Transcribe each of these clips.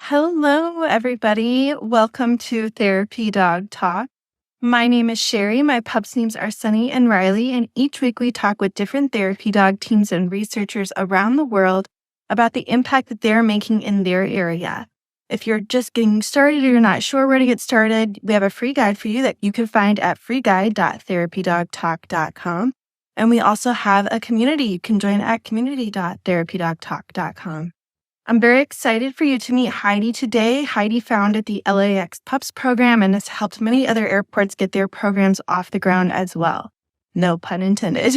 Hello, everybody. Welcome to Therapy Dog Talk. My name is Sherry. My pups' names are Sunny and Riley, and each week we talk with different therapy dog teams and researchers around the world about the impact that they're making in their area. If you're just getting started or you're not sure where to get started, we have a free guide for you that you can find at freeguide.therapydogtalk.com. And we also have a community you can join at community.therapydogtalk.com. I'm very excited for you to meet Heidi today. Heidi founded the LAX PUPs program and has helped many other airports get their programs off the ground as well. No pun intended.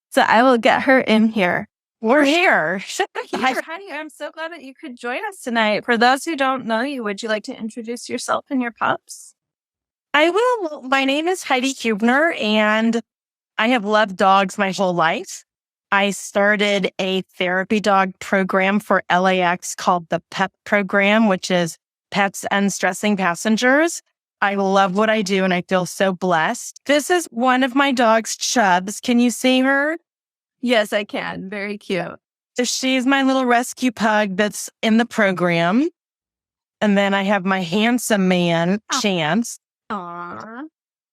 So I will get her in here. We're here. Hi, Heidi. I'm so glad that you could join us tonight. For those who don't know you, would you like to introduce yourself and your pups? I will. My name is Heidi Huebner, and I have loved dogs my whole life. I started a therapy dog program for LAX called the PUP Program, which is Pets Unstressing Passengers. I love what I do, and I feel so blessed. This is one of my dogs, Chubs. Can you see her? Yes, I can. Very cute. So she's my little rescue pug that's in the program. And then I have my handsome man, Chance, Aww.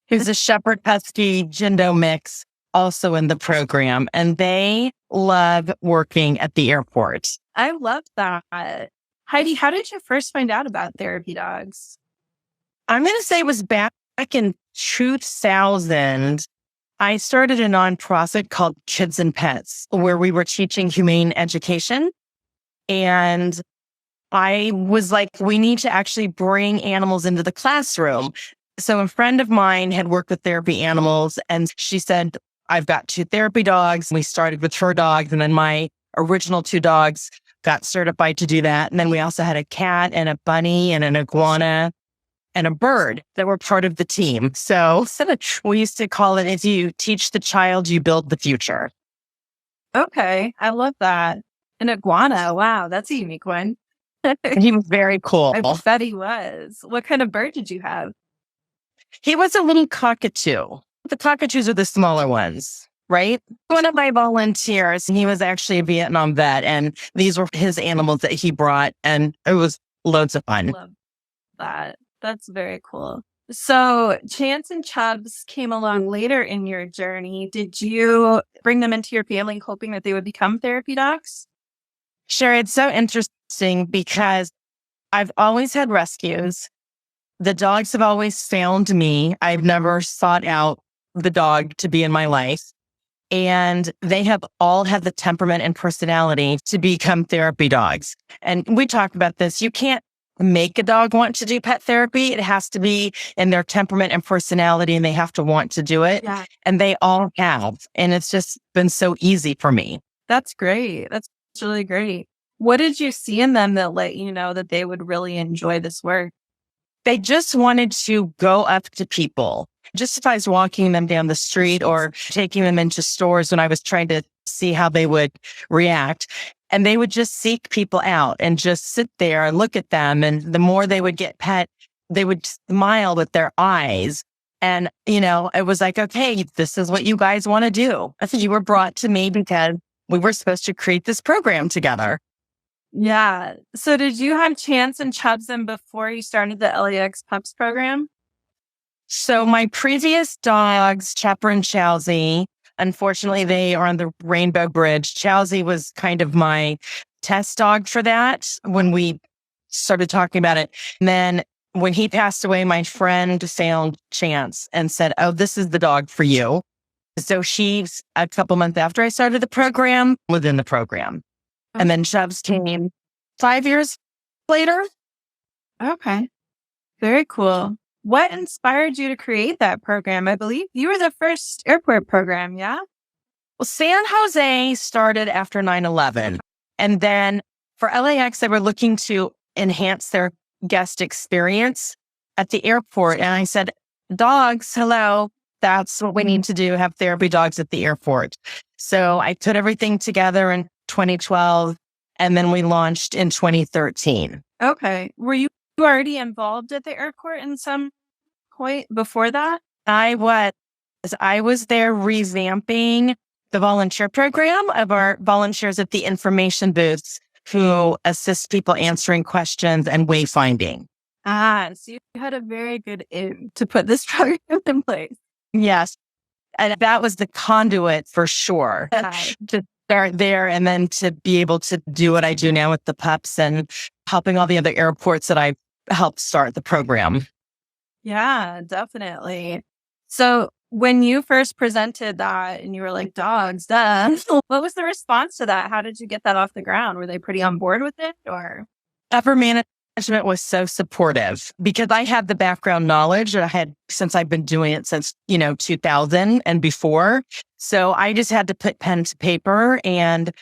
who's a Shepherd Husky Jindo mix, also in the program. And they love working at the airport. I love that. Heidi, how did you first find out about therapy dogs? I'm going to say it was back in 2000. I started a nonprofit called Kids and Pets, where we were teaching humane education. And I was like, we need to actually bring animals into the classroom. So a friend of mine had worked with therapy animals, and she said, I've got 2 therapy dogs. We started with her dogs, and then my original 2 dogs got certified to do that. And then we also had a cat and a bunny and an iguana and a bird that were part of the team. So we used to call it, if you teach the child, you build the future. Okay. I love that. An iguana. Wow. That's a unique one. He was very cool. I bet he was. What kind of bird did you have? He was a little cockatoo. The cockatoos are the smaller ones, right? One of my volunteers, he was actually a Vietnam vet, and these were his animals that he brought, and it was loads of fun. Love that. That's very cool. So Chance and Chubs came along later in your journey. Did you bring them into your family hoping that they would become therapy dogs? Sure. It's so interesting because I've always had rescues. The dogs have always found me. I've never sought out the dog to be in my life. And they have all had the temperament and personality to become therapy dogs. And we talked about this. You can't make a dog want to do pet therapy. It has to be in their temperament and personality, and they have to want to do it. Yeah. And they all have. And it's just been so easy for me. That's great. That's really great. What did you see in them that let you know that they would really enjoy this work? They just wanted to go up to people. Just if I was walking them down the street or taking them into stores when I was trying to see how they would react. And they would just seek people out and just sit there and look at them. And the more they would get pet, they would smile with their eyes. And, it was like, okay, this is what you guys want to do. I think you were brought to me because we were supposed to create this program together. Yeah. So did you have Chance and Chubs in before you started the LAX PUPs program? So my previous dogs, Chopper and Chowsy, unfortunately, they are on the Rainbow Bridge. Chowsy was kind of my test dog for that when we started talking about it. And then when he passed away, my friend found Chance and said, oh, this is the dog for you. So she's a couple months after I started the program, within the program. Okay. And then Chubs came 5 years later. Okay. Very cool. What inspired you to create that program? I believe you were the first airport program, yeah? Well, San Jose started after 9/11. And then for LAX, they were looking to enhance their guest experience at the airport. And I said, dogs, hello, that's what we need to do, have therapy dogs at the airport. So I put everything together in 2012, and then we launched in 2013. Okay. Were you already involved at the airport in some point before that? I was there revamping the volunteer program of our volunteers at the information booths who assist people answering questions and wayfinding. So you had a very good aim to put this program in place. Yes. And that was the conduit for sure to start there and then to be able to do what I do now with the pups and helping all the other airports that I helped start the program. Yeah, definitely. So when you first presented that and you were like, dogs, duh, what was the response to that? How did you get that off the ground? Were they pretty on board with it or? Upper management was so supportive because I had the background knowledge that I had since I've been doing it since, 2000 and before. So I just had to put pen to paper and,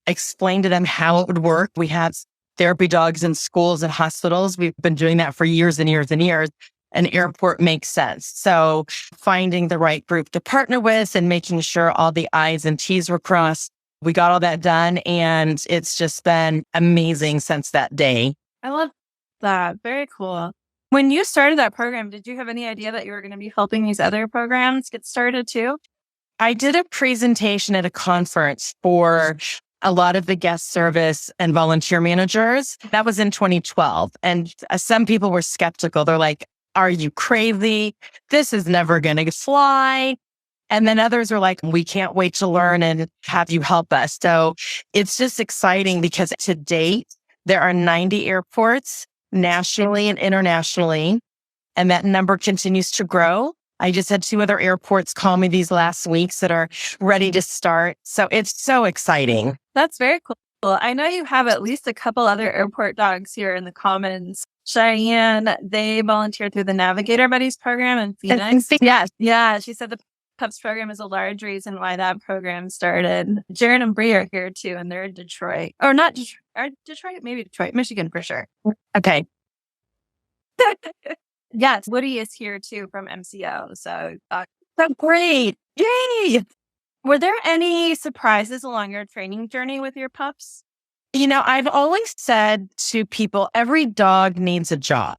explain to them how it would work. We have therapy dogs in schools and hospitals. We've been doing that for years and years and years. An airport makes sense. So finding the right group to partner with and making sure all the I's and T's were crossed. We got all that done and it's just been amazing since that day. I love that. Very cool. When you started that program, did you have any idea that you were going to be helping these other programs get started too? I did a presentation at a conference for a lot of the guest service and volunteer managers. That was in 2012. And some people were skeptical. They're like, are you crazy? This is never going to fly. And then others are like, we can't wait to learn and have you help us. So it's just exciting because to date, there are 90 airports nationally and internationally, and that number continues to grow. I just had 2 other airports call me these last weeks that are ready to start. So it's so exciting. That's very cool. I know you have at least a couple other airport dogs here in the Commons. Cheyenne, they volunteered through the Navigator Buddies program in Phoenix. Yes. Yeah, she said the Pups program is a large reason why that program started. Jared and Bree are here too, and they're in Detroit. Or not Detroit, maybe Detroit, Michigan for sure. Okay. Yes, Woody is here too from MCO. So Great. Yay. were there any surprises along your training journey with your pups? I've always said to people, every dog needs a job.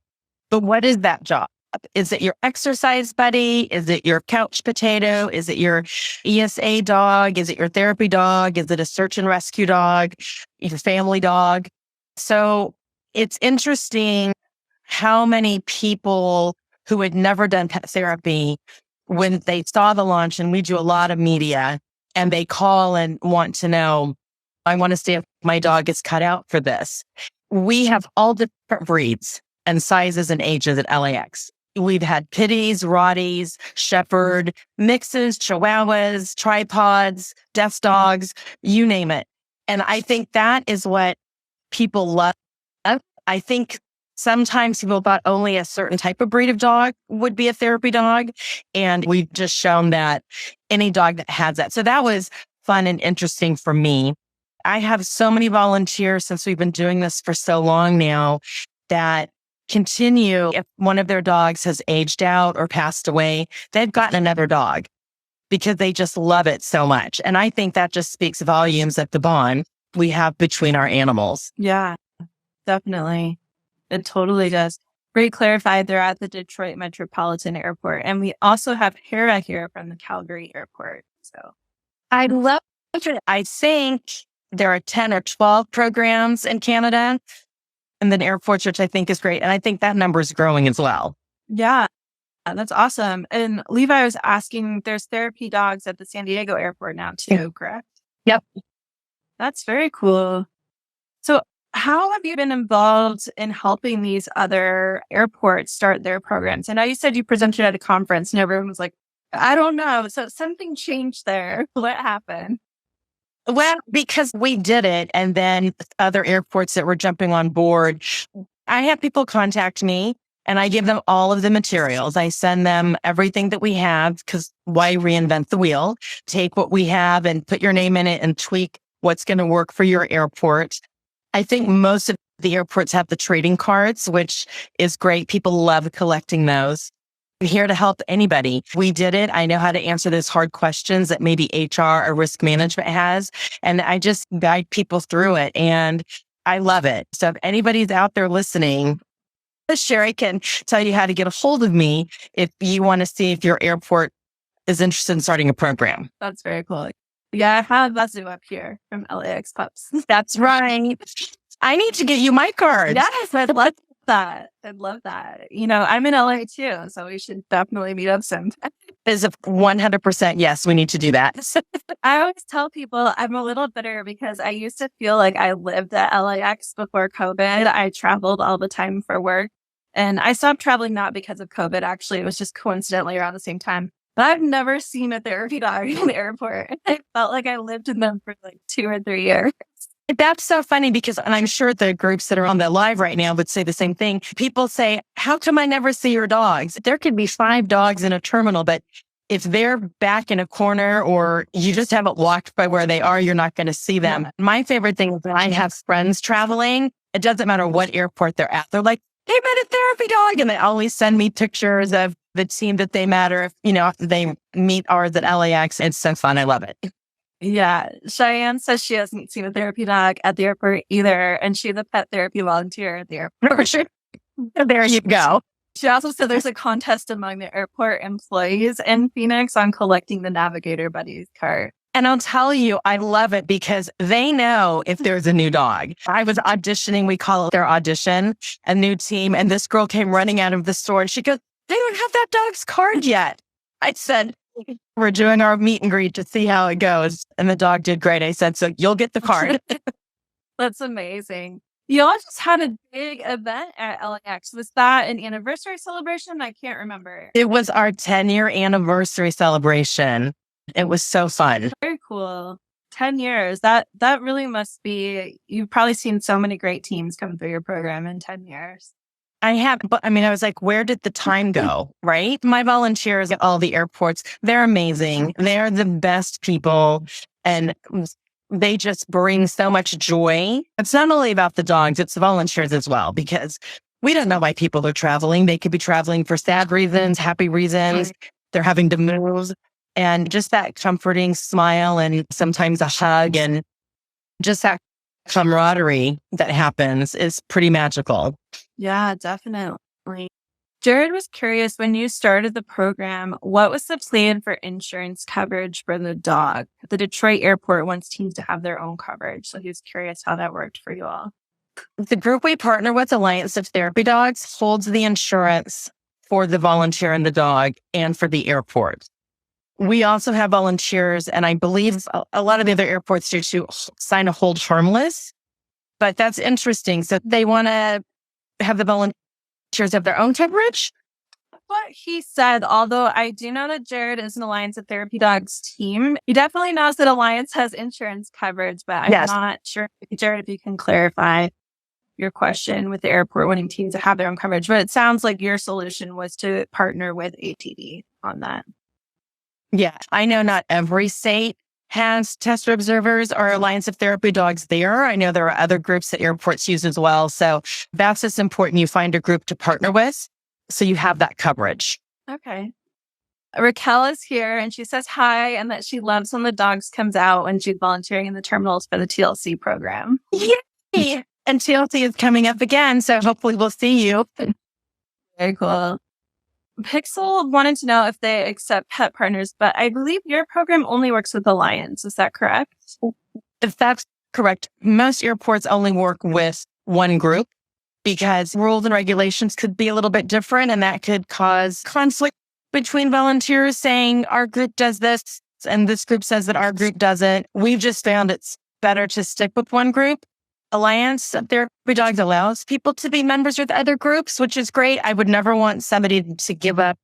But what is that job? Is it your exercise buddy? Is it your couch potato? Is it your ESA dog? Is it your therapy dog? Is it a search and rescue dog? Your family dog? So it's interesting how many people who had never done pet therapy, when they saw the launch, and we do a lot of media, and they call and want to know, I want to see if my dog is cut out for this. We have all different breeds and sizes and ages at LAX. We've had pitties, Rotties, Shepherd, mixes, Chihuahuas, tripods, deaf dogs, you name it. And I think that is what people love. I think sometimes people thought only a certain type of breed of dog would be a therapy dog. And we've just shown that any dog that has that. So that was fun and interesting for me. I have so many volunteers since we've been doing this for so long now that continue. If one of their dogs has aged out or passed away, they've gotten another dog because they just love it so much. And I think that just speaks volumes of the bond we have between our animals. Yeah, definitely. It totally does. Ray clarified they're at the Detroit Metropolitan Airport. And we also have Hera here from the Calgary Airport. So I love it. I think there are 10 or 12 programs in Canada and then airports, which I think is great. And I think that number is growing as well. yeah, that's awesome. And Levi was asking, there's therapy dogs at the San Diego Airport now too, correct? Yep. That's very cool. So how have you been involved in helping these other airports start their programs? I know you said you presented at a conference and everyone was like, I don't know. So something changed there. What happened? Well, because we did it and then other airports that were jumping on board, I have people contact me and I give them all of the materials. I send them everything that we have because why reinvent the wheel? Take what we have and put your name in it and tweak what's going to work for your airport. I think most of the airports have the trading cards, which is great. People love collecting those. I'm here to help anybody. We did it. I know how to answer those hard questions that maybe HR or risk management has. And I just guide people through it. And I love it. So if anybody's out there listening, Sherry can tell you how to get a hold of me if you want to see if your airport is interested in starting a program. That's very cool. Yeah, I have a zoo up here from LAX Pups. That's right. I need to get you my cards. Yes, I'd love that. I'd love that. I'm in LA too, so we should definitely meet up soon. Is a 100% yes, we need to do that. I always tell people I'm a little bitter because I used to feel like I lived at LAX before COVID. I traveled all the time for work, and I stopped traveling not because of COVID. Actually, it was just coincidentally around the same time. But I've never seen a therapy dog in the airport. I felt like I lived in them for like 2 or 3 years. That's so funny because, and I'm sure the groups that are on the live right now would say the same thing. People say, how come I never see your dogs? There could be 5 dogs in a terminal, but if they're back in a corner or you just haven't walked by where they are, you're not going to see them. Yeah. My favorite thing is when I have friends traveling, it doesn't matter what airport they're at. They're like, they met a therapy dog. And they always send me pictures of the team that they met, or if they meet ours at LAX. It's so fun. I love it. Yeah. Cheyenne says she hasn't seen a therapy dog at the airport either. And she's a pet therapy volunteer at the airport. There you go. She also said there's a contest among the airport employees in Phoenix on collecting the Navigator Buddies card. And I'll tell you, I love it because they know if there's a new dog. I was auditioning, we call it their audition, a new team. And this girl came running out of the store and she goes, they don't have that dog's card yet. I said, we're doing our meet and greet to see how it goes. And the dog did great. I said, so you'll get the card. That's amazing. You all just had a big event at LAX. Was that an anniversary celebration? I can't remember. It was our 10-year anniversary celebration. It was so fun. Very cool. 10 years. That really must be, you've probably seen so many great teams come through your program in 10 years. I have, but I was like, where did the time go? Right? My volunteers at all the airports, they're amazing. They're the best people. And they just bring so much joy. It's not only about the dogs, it's the volunteers as well, because we don't know why people are traveling. They could be traveling for sad reasons, happy reasons. They're having to move. And just that comforting smile and sometimes a hug and just that camaraderie that happens is pretty magical. Yeah, definitely. Jared was curious, when you started the program, what was the plan for insurance coverage for the dog? The Detroit airport wants teams to have their own coverage. So he was curious how that worked for you all. The group we partner with, Alliance of Therapy Dogs, holds the insurance for the volunteer and the dog and for the airport. We also have volunteers, and I believe a lot of the other airports do to sign a hold harmless. But that's interesting. So they want to have the volunteers have their own coverage? What he said, although I do know that Jared is an Alliance of Therapy Dogs team, he definitely knows that Alliance has insurance coverage, but I'm not sure, Jared, if you can clarify your question with the airport wanting teams to have their own coverage. But it sounds like your solution was to partner with ATD on that. Yeah, I know not every state has tester observers or Alliance of Therapy Dogs there. I know there are other groups that airports use as well. So that's just important. You find a group to partner with so you have that coverage. Okay. Raquel is here and she says hi and that she loves when the dogs comes out when she's volunteering in the terminals for the TLC program. Yay! And TLC is coming up again. So hopefully we'll see you. Very cool. Pixel wanted to know if they accept pet partners, but I believe your program only works with Alliance. Is that correct? If that's correct, most airports only work with one group because rules and regulations could be a little bit different, and that could cause conflict between volunteers saying our group does this and this group says that our group doesn't. We've just found it's better to stick with one group. Alliance of Therapy Dogs allows people to be members with other groups, which is great. I would never want somebody to give up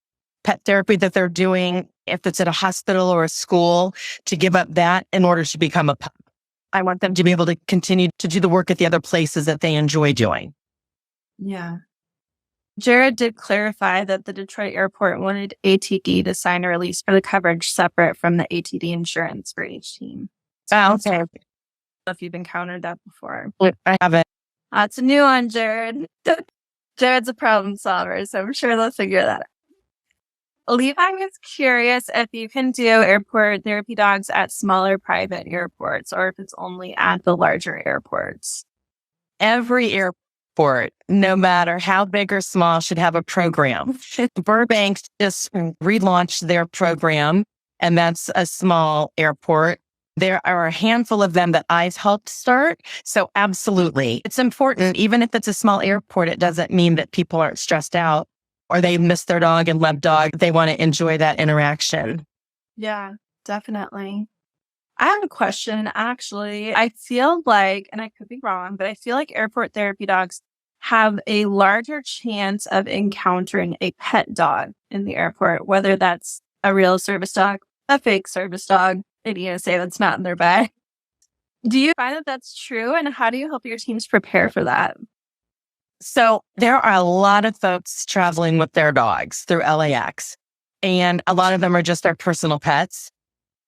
pet therapy that they're doing, if it's at a hospital or a school, to give up that in order to become a pup. I want them to be able to continue to do the work at the other places that they enjoy doing. Yeah. Jared did clarify that the Detroit airport wanted ATD to sign a release for the coverage separate from the ATD insurance for each team. Oh, okay. If you've encountered that before. I haven't. It's a new one, Jared. Jared's a problem solver, so I'm sure they'll figure that out. Levi is curious if you can do airport therapy dogs at smaller private airports or if it's only at the larger airports. Every airport, no matter how big or small, should have a program. Burbank just relaunched their program, and that's a small airport. There are a handful of them that I've helped start. So absolutely, it's important. Even if it's a small airport, it doesn't mean that people aren't stressed out or they miss their dog and love dog. They want to enjoy that interaction. Yeah, definitely. I have a question, actually. I feel like, and I could be wrong, but I feel like airport therapy dogs have a larger chance of encountering a pet dog in the airport, whether that's a real service dog, a fake service dog, an ESA that's not in their bag. Do you find that that's true? And how do you help your teams prepare for that? So there are a lot of folks traveling with their dogs through LAX, and a lot of them are just their personal pets.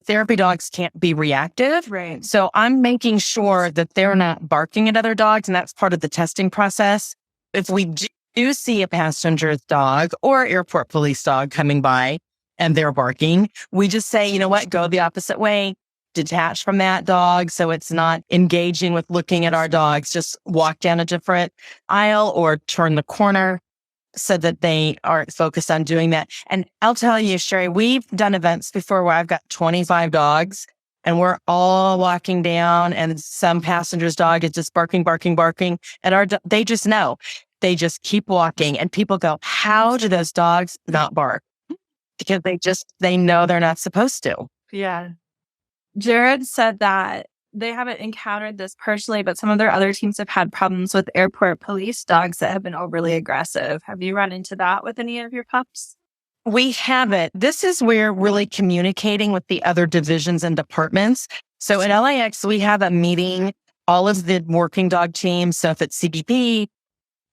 Therapy dogs can't be reactive. Right. So I'm making sure that they're not barking at other dogs. And that's part of the testing process. If we do see a passenger's dog or airport police dog coming by and they're barking, we just say, you know what, go the opposite way, detach from that dog. So it's not engaging with looking at our dogs, just walk down a different aisle or turn the corner, so that they aren't focused on doing that. And I'll tell you, Sherry, we've done events before where I've got 25 dogs and we're all walking down and some passenger's dog is just barking, barking, barking. And they just know. They just keep walking and people go, how do those dogs not bark? Because they know they're not supposed to. Yeah. Jared said that they haven't encountered this personally, but some of their other teams have had problems with airport police dogs that have been overly aggressive. Have you run into that with any of your pups? We haven't. This is where really communicating with the other divisions and departments. So at LAX, we have a meeting, all of the working dog teams. So if it's CBP,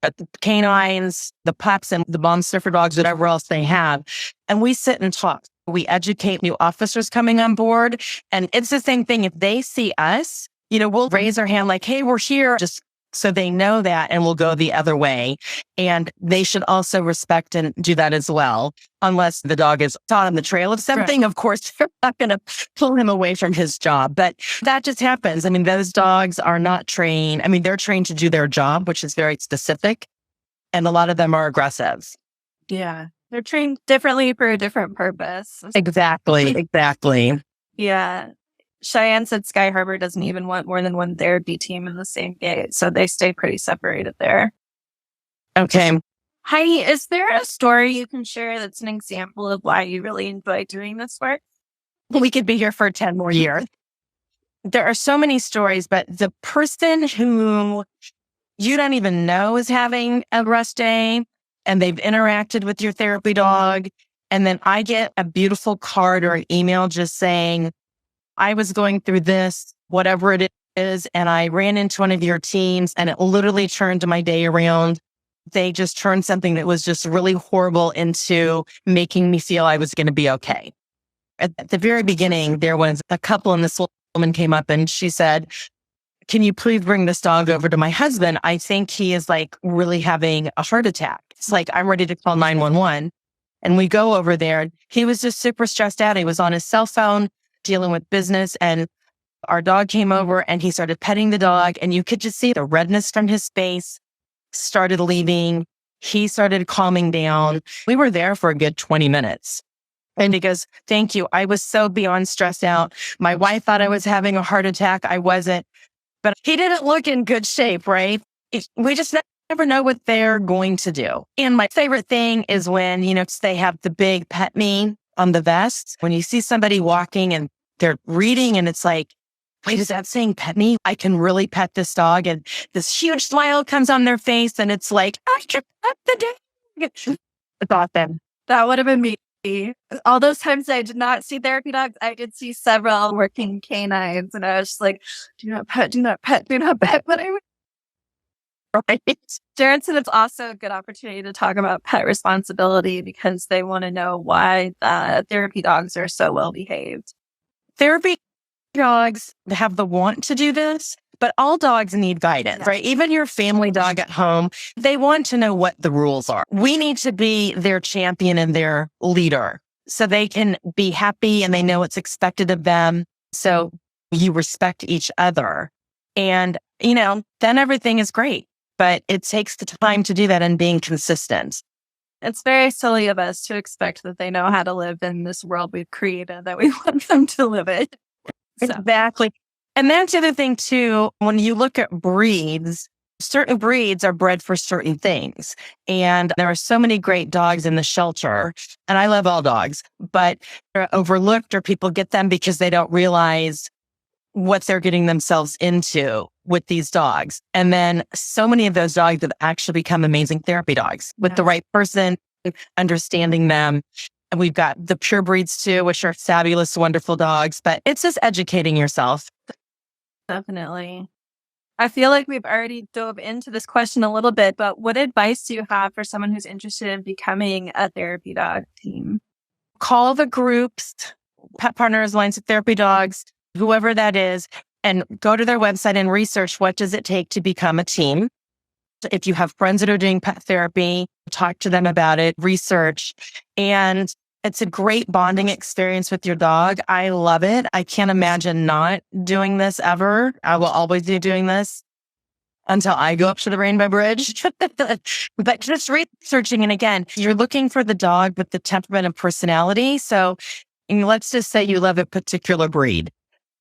the canines, the pups, and the bomb sniffer dogs, whatever else they have, and we sit and talk. We educate new officers coming on board. And it's the same thing. If they see us, we'll raise our hand like, hey, we're here, just so they know that, and we'll go the other way. And they should also respect and do that as well. Unless the dog is caught on the trail of something, of course, they're not going to pull him away from his job. But that just happens. I mean, those dogs are not trained. I mean, they're trained to do their job, which is very specific. And a lot of them are aggressive. Yeah. They're trained differently for a different purpose. Exactly. Yeah. Cheyenne said Sky Harbor doesn't even want more than one therapy team in the same gate, so they stay pretty separated there. Okay. Heidi, is there a story you can share that's an example of why you really enjoy doing this work? We could be here for 10 more years. There are so many stories, but the person who you don't even know is having a rest day and they've interacted with your therapy dog, and then I get a beautiful card or an email just saying, I was going through this, whatever it is, and I ran into one of your teams and it literally turned my day around. They just turned something that was just really horrible into making me feel I was going to be okay. At the very beginning, there was a couple and this woman came up and she said, can you please bring this dog over to my husband? I think he is like really having a heart attack. It's like, I'm ready to call 911. And we go over there. He was just super stressed out. He was on his cell phone dealing with business. And our dog came over and he started petting the dog. And you could just see the redness from his face started leaving. He started calming down. We were there for a good 20 minutes. And he goes, thank you. I was so beyond stressed out. My wife thought I was having a heart attack. I wasn't. But he didn't look in good shape, right? We just never know what they're going to do. And my favorite thing is when, they have the big pet me on the vest. When you see somebody walking and they're reading and it's like, wait, is that saying pet me? I can really pet this dog. And this huge smile comes on their face and it's like, I can pet the dog. It's awesome. That would have been me. All those times I did not see therapy dogs, I did see several working canines, and I was just like, do not pet, do not pet, do not pet. But right. Jared said it's also a good opportunity to talk about pet responsibility because they want to know why therapy dogs are so well behaved. Therapy dogs have the want to do this, but all dogs need guidance, right? Even your family dog at home, they want to know what the rules are. We need to be their champion and their leader so they can be happy and they know what's expected of them. So you respect each other and, then everything is great, but it takes the time to do that and being consistent. It's very silly of us to expect that they know how to live in this world we've created that we want them to live in. So, Exactly. And that's the other thing too, when you look at breeds, certain breeds are bred for certain things. And there are so many great dogs in the shelter. And I love all dogs, but they're overlooked or people get them because they don't realize what they're getting themselves into with these dogs. And then so many of those dogs have actually become amazing therapy dogs with the right person, understanding them. And we've got the pure breeds too, which are fabulous, wonderful dogs, but it's just educating yourself. definitely. I feel like we've already dove into this question a little bit, but what advice do you have for someone who's interested in becoming a therapy dog team? Call the groups, Pet Partners, Alliance of Therapy Dogs, whoever that is, and go to their website and research what does it take to become a team. If you have friends that are doing pet therapy, talk to them about it, research. And it's a great bonding experience with your dog. I love it. I can't imagine not doing this ever. I will always be doing this until I go up to the Rainbow Bridge. But just researching. And again, you're looking for the dog with the temperament and personality. So let's just say you love a particular breed.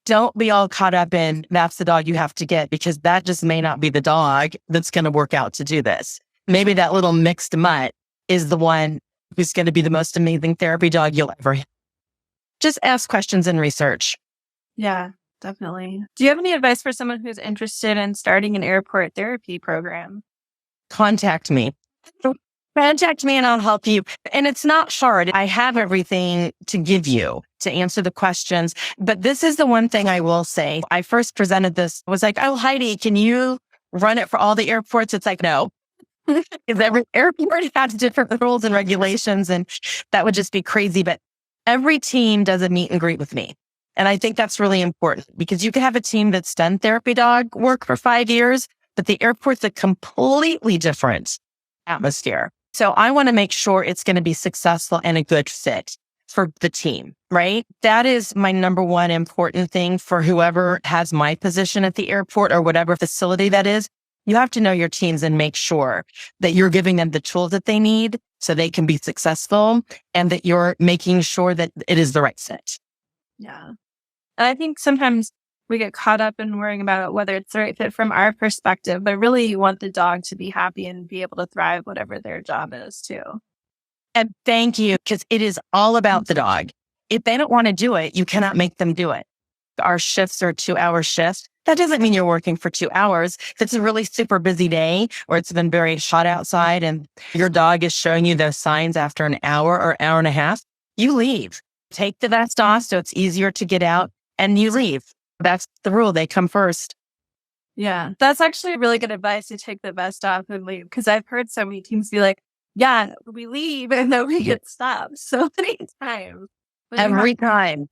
Don't be all caught up in that's the dog you have to get, because that just may not be the dog that's going to work out to do this. Maybe that little mixed mutt is the one who's going to be the most amazing therapy dog you'll ever have. Just ask questions and research. Yeah, definitely. Do you have any advice for someone who's interested in starting an airport therapy program? Contact me. Contact me and I'll help you. And it's not hard. I have everything to give you to answer the questions. But this is the one thing I will say. I first presented this, was like, oh, Heidi, can you run it for all the airports? It's like, no. Because every airport has different rules and regulations, and that would just be crazy. But every team does a meet and greet with me. And I think that's really important, because you can have a team that's done therapy dog work for 5 years, but the airport's a completely different atmosphere. So I want to make sure it's going to be successful and a good fit for the team, right? That is my number one important thing for whoever has my position at the airport or whatever facility that is. You have to know your teams and make sure that you're giving them the tools that they need so they can be successful, and that you're making sure that it is the right fit. Yeah. And I think sometimes we get caught up in worrying about whether it's the right fit from our perspective, but really you want the dog to be happy and be able to thrive, whatever their job is too. And thank you, because it is all about the dog. If they don't want to do it, you cannot make them do it. Our shifts are 2-hour shifts. That doesn't mean you're working for 2 hours. If it's a really super busy day or it's been very hot outside and your dog is showing you those signs after an hour or hour and a half, you leave. Take the vest off so it's easier to get out, and you leave. That's the rule. They come first. Yeah, that's actually really good advice, to take the vest off and leave. Because I've heard so many teams be like, yeah, we leave and then we get stopped so many times. Every time.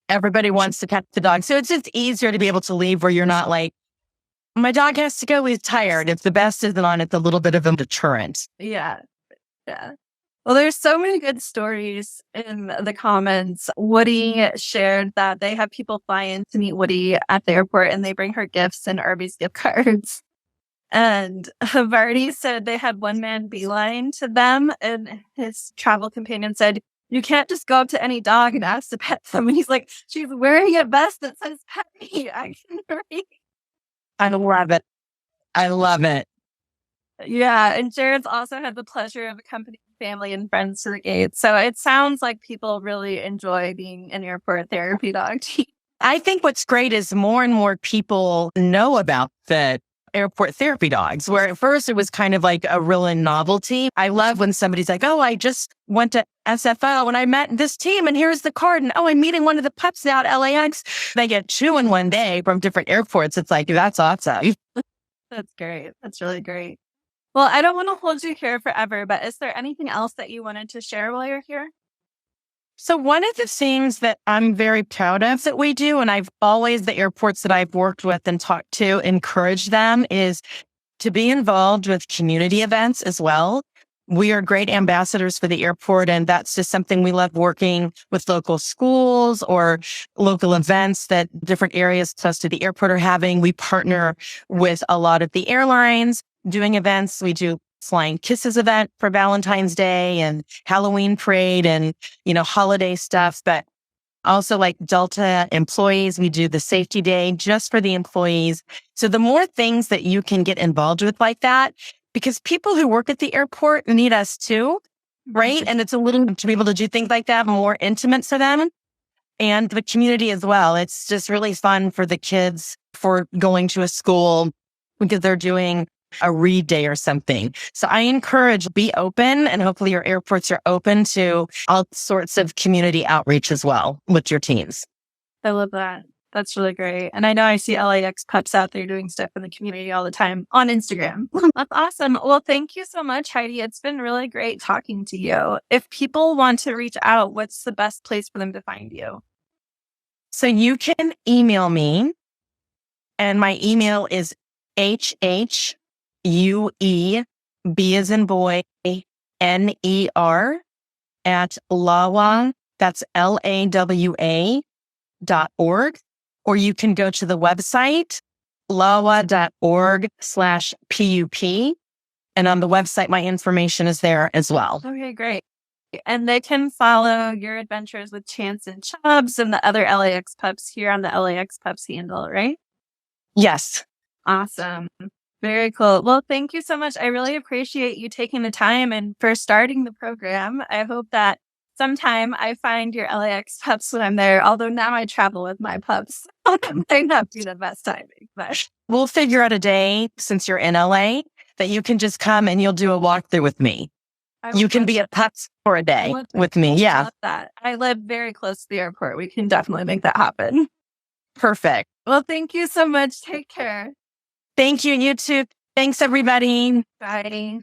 Everybody wants to pet the dog. So it's just easier to be able to leave where you're not like, my dog has to go, he's tired. If the vest isn't on, it's a little bit of a deterrent. Yeah. Yeah. Well, there's so many good stories in the comments. Woody shared that they have people fly in to meet Woody at the airport and they bring her gifts and Arby's gift cards. And Vardy said they had one man beeline to them, and his travel companion said, you can't just go up to any dog and ask to pet them. And he's like, she's wearing a vest that says pet me. I can read. I love it. I love it. Yeah. And Jared's also had the pleasure of accompanying family and friends to the gate. So it sounds like people really enjoy being an airport therapy dog team. I think what's great is more and more people know about the airport therapy dogs, where at first it was kind of like a real novelty. I love when somebody's like, oh, I just went to SFO and I met this team and here's the card. And oh, I'm meeting one of the pups now at LAX. They get 2 in one day from different airports. It's like, that's awesome. That's great. That's really great. Well, I don't want to hold you here forever, but is there anything else that you wanted to share while you're here? So one of the things that I'm very proud of that we do, and I've always, the airports that I've worked with and talked to, encourage them, is to be involved with community events as well. We are great ambassadors for the airport, and that's just something we love, working with local schools or local events that different areas close to the airport are having. We partner with a lot of the airlines doing events. We do Flying Kisses event for Valentine's Day and Halloween parade and, holiday stuff. But Also, like Delta employees, we do the safety day just for the employees. So the more things that you can get involved with like that, because people who work at the airport need us too, right? And it's a little to be able to do things like that, more intimate for them and the community as well. It's just really fun for the kids for going to a school because they're doing a read day or something. So I encourage be open, and hopefully your airports are open to all sorts of community outreach as well with your teams. I love that. That's really great. And I know I see LAX pups out there doing stuff in the community all the time on Instagram. That's awesome. Well, thank you so much, Heidi. It's been really great talking to you. If people want to reach out, what's the best place for them to find you? So you can email me, and my email is HHUE, B as in boy, NER at LAWA, that's LAWA.org. Or you can go to the website, lawa.org/PUP. And on the website, my information is there as well. Okay, great. And they can follow your adventures with Chance and Chubs and the other LAX pups here on the LAX pups handle, right? Yes. Awesome. Very cool. Well, thank you so much. I really appreciate you taking the time and for starting the program. I hope that sometime I find your LAX pups when I'm there, although now I travel with my pups. It might not be the best timing, but We'll figure out a day since you're in LA that you can just come and you'll do a walkthrough with me. You can be at pups for a day with me. Yeah. Love that. I live very close to the airport. We can definitely make that happen. Perfect. Well, thank you so much. Take care. Thank you. You too. Thanks, everybody. Bye.